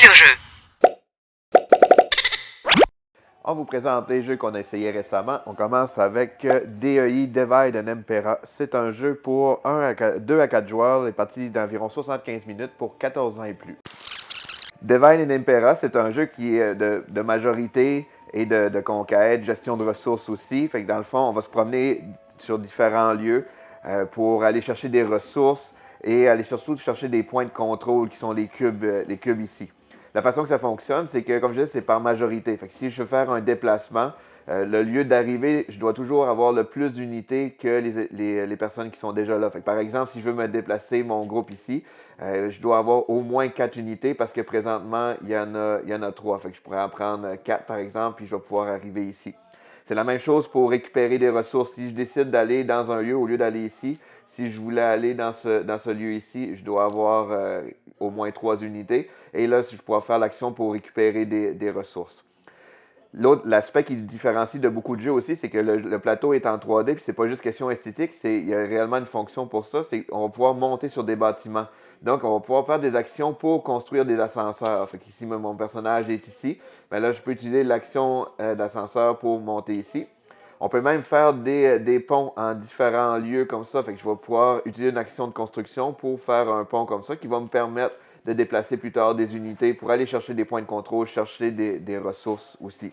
Vidéojeu. On vous présente les jeux qu'on a essayés récemment. On commence avec DEI Divide and Impera. C'est un jeu pour 2 à 4 joueurs, les parties d'environ 75 minutes pour 14 ans et plus. Divide and Impera, c'est un jeu qui est de majorité et de conquête, gestion de ressources aussi. Fait que dans le fond, on va se promener sur différents lieux pour aller chercher des ressources et aller surtout chercher des points de contrôle qui sont les cubes ici. La façon que ça fonctionne, c'est que, comme je disais, c'est par majorité. Fait que si je veux faire un déplacement, le lieu d'arrivée, je dois toujours avoir le plus d'unités que les personnes qui sont déjà là. Fait que, par exemple, si je veux me déplacer mon groupe ici, je dois avoir au moins 4 unités parce que présentement, il y en a 3. Fait que je pourrais en prendre 4, par exemple, puis je vais pouvoir arriver ici. C'est la même chose pour récupérer des ressources. Si je décide d'aller dans un lieu au lieu d'aller ici, si je voulais aller dans ce lieu ici, je dois avoir au moins 3 unités. Et là, je pourrais faire l'action pour récupérer des ressources. L'aspect qui le différencie de beaucoup de jeux aussi, c'est que le plateau est en 3D, puis c'est pas juste question esthétique, il y a réellement une fonction pour ça, c'est qu'on va pouvoir monter sur des bâtiments. Donc, on va pouvoir faire des actions pour construire des ascenseurs. Fait qu'ici, mon personnage est ici. Mais là, je peux utiliser l'action d'ascenseur pour monter ici. On peut même faire des ponts en différents lieux comme ça. Fait que je vais pouvoir utiliser une action de construction pour faire un pont comme ça qui va me permettre de déplacer plus tard des unités pour aller chercher des points de contrôle, chercher des ressources aussi.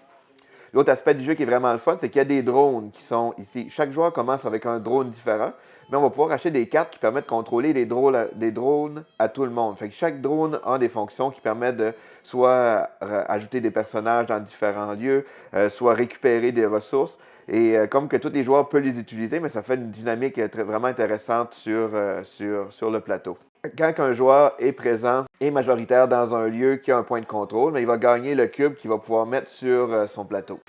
L'autre aspect du jeu qui est vraiment le fun, c'est qu'il y a des drones qui sont ici. Chaque joueur commence avec un drone différent, mais on va pouvoir acheter des cartes qui permettent de contrôler des drones à tout le monde. Fait que chaque drone a des fonctions qui permettent de soit ajouter des personnages dans différents lieux, soit récupérer des ressources. Et comme que tous les joueurs peuvent les utiliser, mais ça fait une dynamique vraiment intéressante sur le plateau. Quand un joueur est présent et majoritaire dans un lieu qui a un point de contrôle, mais il va gagner le cube qu'il va pouvoir mettre sur son plateau.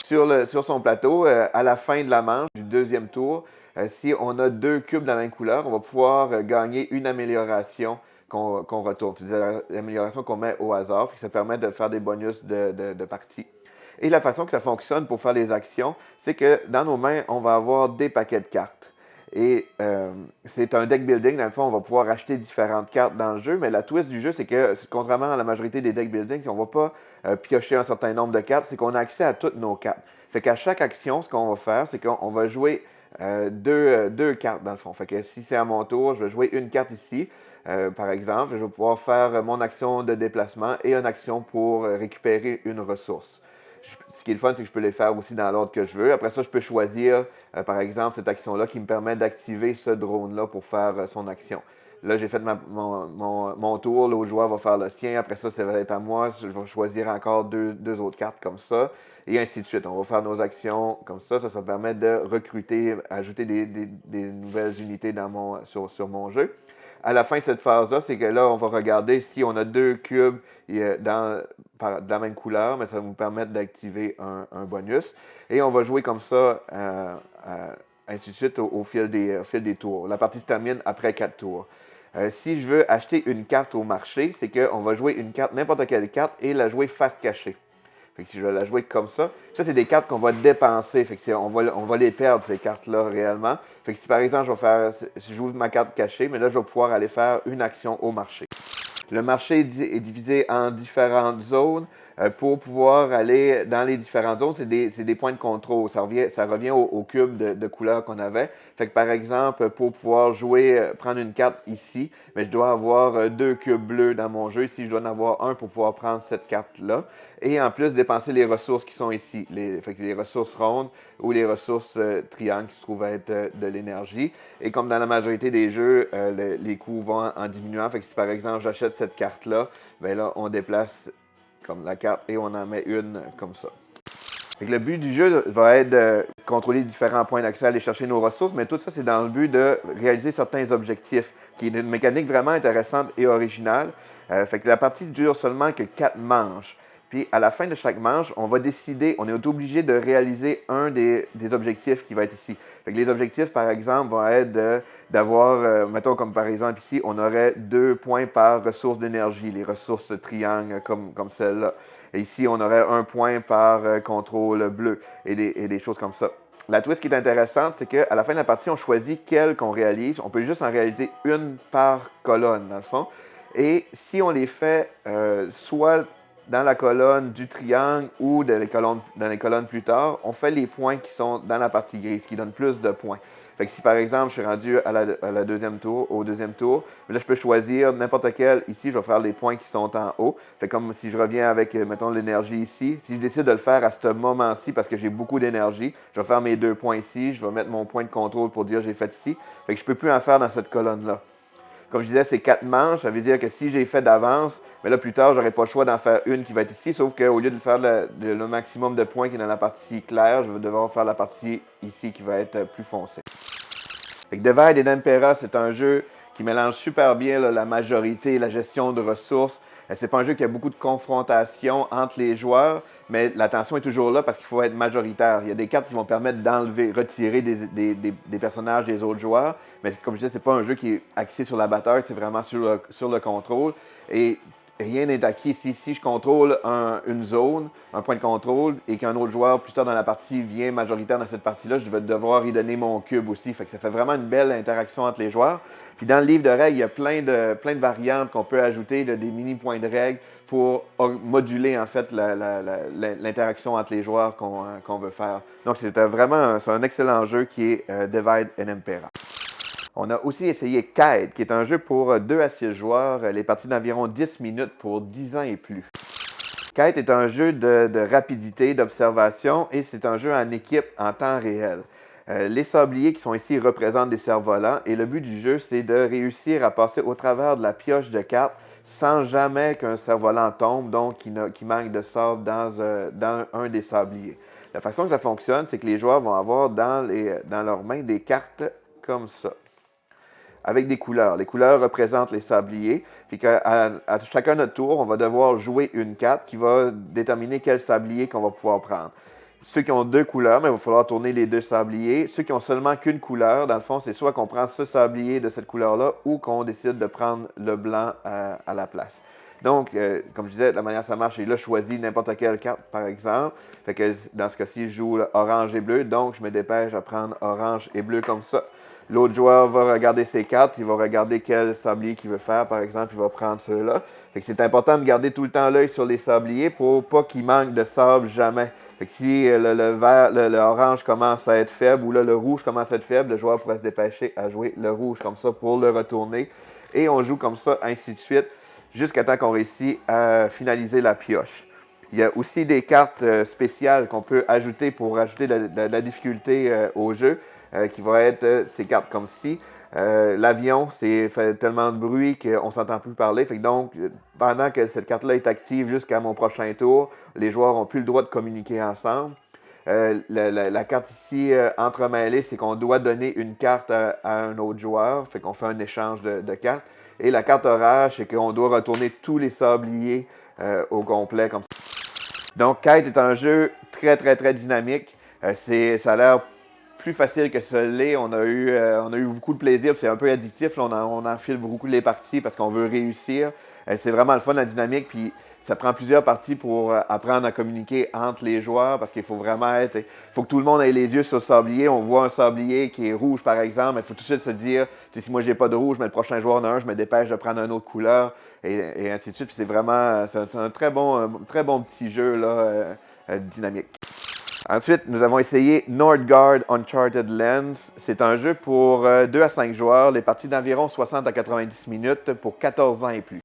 Sur son plateau, à la fin de la manche du deuxième tour, si on a 2 cubes de la même couleur, on va pouvoir gagner une amélioration qu'on retourne. C'est l'amélioration qu'on met au hasard, puis ça permet de faire des bonus de partie. Et la façon que ça fonctionne pour faire les actions, c'est que dans nos mains, on va avoir des paquets de cartes. Et c'est un deck building. Dans le fond, on va pouvoir acheter différentes cartes dans le jeu, mais la twist du jeu, c'est que, contrairement à la majorité des deck building, on ne va pas piocher un certain nombre de cartes, c'est qu'on a accès à toutes nos cartes. Fait qu'à chaque action, ce qu'on va faire, c'est qu'on va jouer deux cartes dans le fond. Fait que si c'est à mon tour, je vais jouer une carte ici, par exemple. Je vais pouvoir faire mon action de déplacement et une action pour récupérer une ressource. Ce qui est le fun, c'est que je peux les faire aussi dans l'ordre que je veux. Après ça, je peux choisir, par exemple, cette action-là qui me permet d'activer ce drone-là pour faire son action. Là, j'ai fait mon tour, l'autre joueur va faire le sien. Après ça, ça va être à moi. Je vais choisir encore deux autres cartes comme ça. Et ainsi de suite. On va faire nos actions comme ça. Ça permet de recruter, ajouter des nouvelles unités sur mon jeu. À la fin de cette phase-là, c'est que là, on va regarder si on a 2 cubes de la même couleur, mais ça va nous permettre d'activer un bonus. Et on va jouer comme ça, ainsi de suite, au fil des tours. La partie se termine après 4 tours. Si je veux acheter une carte au marché, c'est qu'on va jouer une carte, n'importe quelle carte, et la jouer face cachée. Fait que si je vais la jouer comme ça, c'est des cartes qu'on va dépenser. Fait que on va les perdre, ces cartes-là, réellement. Fait que si par exemple, si je joue ma carte cachée, mais là, je vais pouvoir aller faire une action au marché. Le marché est divisé en différentes zones. Pour pouvoir aller dans les différentes zones, c'est des points de contrôle. Ça revient au cube de couleurs qu'on avait. Fait que par exemple, pour pouvoir jouer, prendre une carte ici, mais je dois avoir 2 cubes bleus dans mon jeu. Ici, je dois en avoir un pour pouvoir prendre cette carte-là. Et en plus, dépenser les ressources qui sont ici. Fait que les ressources rondes ou les ressources triangles qui se trouvent être de l'énergie. Et comme dans la majorité des jeux, les coûts vont en diminuant. Fait que si par exemple, j'achète cette carte-là, bien là, on déplace comme la carte et on en met une comme ça. Fait que le but du jeu va être de contrôler différents points d'accès, aller chercher nos ressources, mais tout ça, c'est dans le but de réaliser certains objectifs, qui est une mécanique vraiment intéressante et originale. Fait que la partie dure seulement que 4 manches. Puis à la fin de chaque manche, on va décider, on est obligé de réaliser un des objectifs qui va être ici. Fait que les objectifs, par exemple, vont être d'avoir, mettons comme par exemple ici, on aurait 2 points par ressource d'énergie, les ressources triangles comme celle-là. Et ici, on aurait 1 point par contrôle bleu et des choses comme ça. La twist qui est intéressante, c'est qu'à la fin de la partie, on choisit quelle qu'on réalise. On peut juste en réaliser une par colonne, dans le fond. Et si on les fait soit dans la colonne du triangle ou dans les colonnes plus tard, on fait les points qui sont dans la partie grise, qui donnent plus de points. Fait que si par exemple je suis rendu à la deuxième tour, au deuxième tour, là je peux choisir n'importe quel. Ici, je vais faire les points qui sont en haut. Fait comme si je reviens avec, mettons, l'énergie ici. Si je décide de le faire à ce moment-ci parce que j'ai beaucoup d'énergie, je vais faire mes 2 points ici. Je vais mettre mon point de contrôle pour dire j'ai fait ici. Fait que je ne peux plus en faire dans cette colonne-là. Comme je disais, c'est 4 manches. Ça veut dire que si j'ai fait d'avance, mais là plus tard, j'aurai pas le choix d'en faire une qui va être ici. Sauf qu'au lieu de faire le maximum de points qui est dans la partie claire, je vais devoir faire la partie ici qui va être plus foncée. Fait que Divide and Impera, c'est un jeu qui mélange super bien là, la majorité et la gestion de ressources. C'est pas un jeu qui a beaucoup de confrontation entre les joueurs, mais la tension est toujours là parce qu'il faut être majoritaire. Il y a des cartes qui vont permettre d'enlever, retirer des personnages des autres joueurs, mais comme je disais, c'est pas un jeu qui est axé sur la bataille, c'est vraiment sur le contrôle. Et rien n'est acquis. Si je contrôle une zone, un point de contrôle, et qu'un autre joueur plus tard dans la partie vient majoritaire dans cette partie-là, je vais devoir y donner mon cube aussi. Fait que ça fait vraiment une belle interaction entre les joueurs. Puis dans le livre de règles, il y a plein de variantes qu'on peut ajouter, des mini points de règles pour moduler en fait l'interaction entre les joueurs qu'on veut faire. Donc c'est vraiment un excellent jeu qui est Divide and Impera. On a aussi essayé Kite, qui est un jeu pour 2 à 6 joueurs, les parties d'environ 10 minutes pour 10 ans et plus. Kite est un jeu de rapidité, d'observation, et c'est un jeu en équipe en temps réel. Les sabliers qui sont ici représentent des cerfs-volants, et le but du jeu, c'est de réussir à passer au travers de la pioche de cartes sans jamais qu'un cerf-volant tombe, donc qui manque de sable dans un des sabliers. La façon que ça fonctionne, c'est que les joueurs vont avoir dans leurs mains des cartes comme ça, avec des couleurs. Les couleurs représentent les sabliers. Puis à chacun notre tour, on va devoir jouer une carte qui va déterminer quel sablier qu'on va pouvoir prendre. Ceux qui ont 2 couleurs, mais il va falloir tourner les 2 sabliers. Ceux qui ont seulement qu'une couleur, dans le fond, c'est soit qu'on prend ce sablier de cette couleur-là ou qu'on décide de prendre le blanc à la place. Donc, comme je disais, la manière dont ça marche, il a choisi n'importe quelle carte, par exemple. Fait que dans ce cas-ci, je joue orange et bleu, donc je me dépêche à prendre orange et bleu comme ça. L'autre joueur va regarder ses cartes, il va regarder quel sablier qu'il veut faire, par exemple, il va prendre ceux-là. Fait que c'est important de garder tout le temps l'œil sur les sabliers pour pas qu'il manque de sable jamais. Fait que si le orange commence à être faible ou là, le rouge commence à être faible, le joueur pourrait se dépêcher à jouer le rouge comme ça pour le retourner. Et on joue comme ça, ainsi de suite, jusqu'à temps qu'on réussit à finaliser la pioche. Il y a aussi des cartes spéciales qu'on peut ajouter pour ajouter de la difficulté au jeu, qui va être ces cartes comme ci. L'avion, c'est fait tellement de bruit qu'on ne s'entend plus parler. Fait que donc, pendant que cette carte-là est active jusqu'à mon prochain tour, les joueurs n'ont plus le droit de communiquer ensemble. La carte ici entremêlée, c'est qu'on doit donner une carte à un autre joueur. Fait qu'on fait un échange de cartes. Et la carte orage, c'est qu'on doit retourner tous les sabliers au complet comme ça. Donc, Kite est un jeu très, très, très dynamique. Ça a l'air plus facile que ce l'est. On a eu beaucoup de plaisir. C'est un peu addictif. Là, on enfile beaucoup les parties parce qu'on veut réussir. C'est vraiment le fun, la dynamique. Puis, ça prend plusieurs parties pour apprendre à communiquer entre les joueurs parce qu'il faut vraiment il faut que tout le monde ait les yeux sur le sablier. On voit un sablier qui est rouge, par exemple. Il faut tout de suite se dire, si moi j'ai pas de rouge, mais le prochain joueur en a un, je me dépêche de prendre une autre couleur et ainsi de suite. Puis c'est vraiment un très bon petit jeu là, dynamique. Ensuite, nous avons essayé Northgard Uncharted Lands. C'est un jeu pour 2 à 5 joueurs, les parties d'environ 60 à 90 minutes pour 14 ans et plus.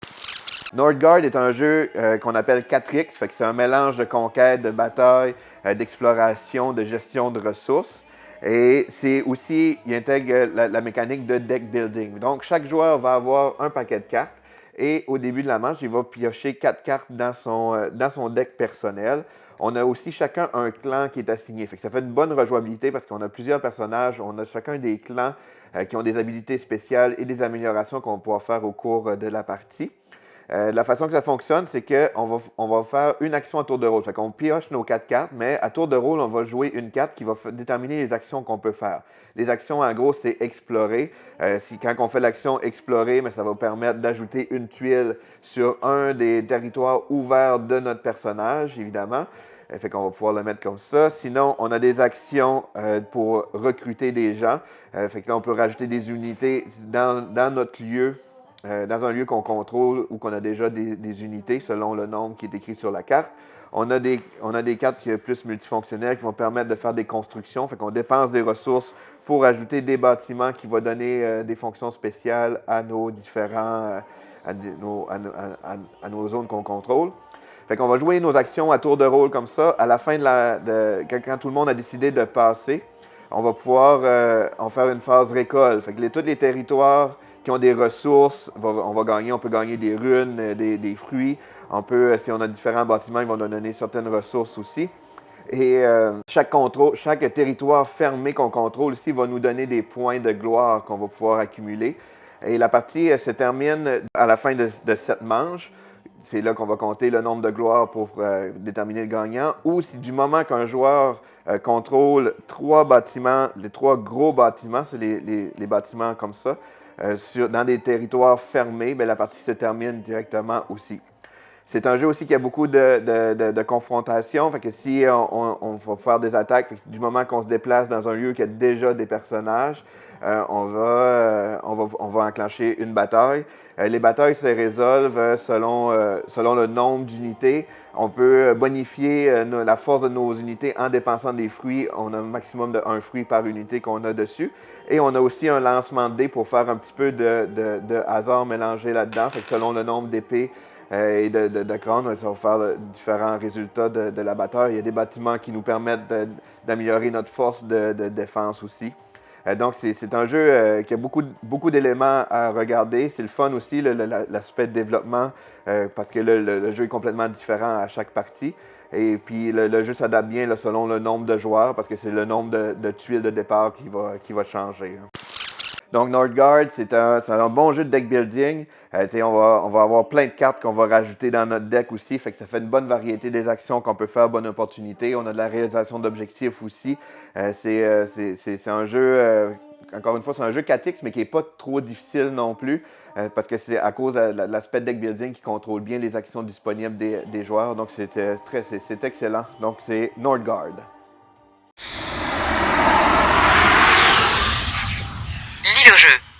Northgard est un jeu qu'on appelle 4X, fait que c'est un mélange de conquête, de bataille, d'exploration, de gestion de ressources. Et c'est aussi, il intègre la mécanique de deck building. Donc, chaque joueur va avoir un paquet de cartes. Et au début de la manche, il va piocher 4 cartes dans son deck personnel. On a aussi chacun un clan qui est assigné. Fait que ça fait une bonne rejouabilité parce qu'on a plusieurs personnages. On a chacun des clans qui ont des habilités spéciales et des améliorations qu'on va pouvoir faire au cours de la partie. La façon que ça fonctionne, c'est qu'on va faire une action à tour de rôle. Fait qu'on pioche nos 4 cartes, mais à tour de rôle, on va jouer une carte qui va déterminer les actions qu'on peut faire. Les actions, en gros, c'est explorer. Quand on fait l'action explorer, mais ça va permettre d'ajouter une tuile sur un des territoires ouverts de notre personnage, évidemment. Fait qu'on va pouvoir le mettre comme ça. Sinon, on a des actions pour recruter des gens. Fait que là, on peut rajouter des unités dans notre lieu dans un lieu qu'on contrôle ou qu'on a déjà des unités selon le nombre qui est écrit sur la carte. On a des cartes plus multifonctionnelles qui vont permettre de faire des constructions. Fait qu'on dépense des ressources pour ajouter des bâtiments qui vont donner des fonctions spéciales à nos différents à nos zones qu'on contrôle. Fait qu'on va jouer nos actions à tour de rôle comme ça. À la fin quand tout le monde a décidé de passer, on va pouvoir en faire une phase récolte. Fait que tous les territoires qui ont des ressources, on peut gagner des runes, des fruits. Si on a différents bâtiments, ils vont nous donner certaines ressources aussi. Et chaque territoire fermé qu'on contrôle ici va nous donner des points de gloire qu'on va pouvoir accumuler. Et la partie se termine à la fin de 7 manches. C'est là qu'on va compter le nombre de gloires pour déterminer le gagnant. Ou si du moment qu'un joueur contrôle 3 bâtiments, les 3 gros bâtiments, c'est les bâtiments comme ça, dans des territoires fermés, bien, la partie se termine directement aussi. C'est un jeu aussi qui a beaucoup de confrontations. Fait que si on va faire des attaques, du moment qu'on se déplace dans un lieu qui a déjà des personnages, on va enclencher une bataille. Les batailles se résolvent selon le nombre d'unités. On peut bonifier la force de nos unités en dépensant des fruits. On a un maximum de 1 fruit par unité qu'on a dessus. Et on a aussi un lancement de dés pour faire un petit peu de hasard mélangé là-dedans. Fait que selon le nombre d'épées et de crânes, ça va faire différents résultats de la bataille. Il y a des bâtiments qui nous permettent d'améliorer notre force de défense aussi. Donc, c'est un jeu qui a beaucoup d'éléments à regarder. C'est le fun aussi, l'aspect de développement, parce que le jeu est complètement différent à chaque partie. Et puis, le jeu s'adapte bien là, selon le nombre de joueurs, parce que c'est le nombre de tuiles de départ qui va changer. Donc, Northgard, c'est un bon jeu de deck building. On va avoir plein de cartes qu'on va rajouter dans notre deck aussi. Fait que ça fait une bonne variété des actions qu'on peut faire, bonne opportunité. On a de la réalisation d'objectifs aussi. C'est un jeu, encore une fois, c'est un jeu 4X, mais qui n'est pas trop difficile non plus. Parce que c'est à cause de l'aspect deck building qui contrôle bien les actions disponibles des joueurs. Donc, c'est excellent. Donc, c'est Northgard. Lis le jeu.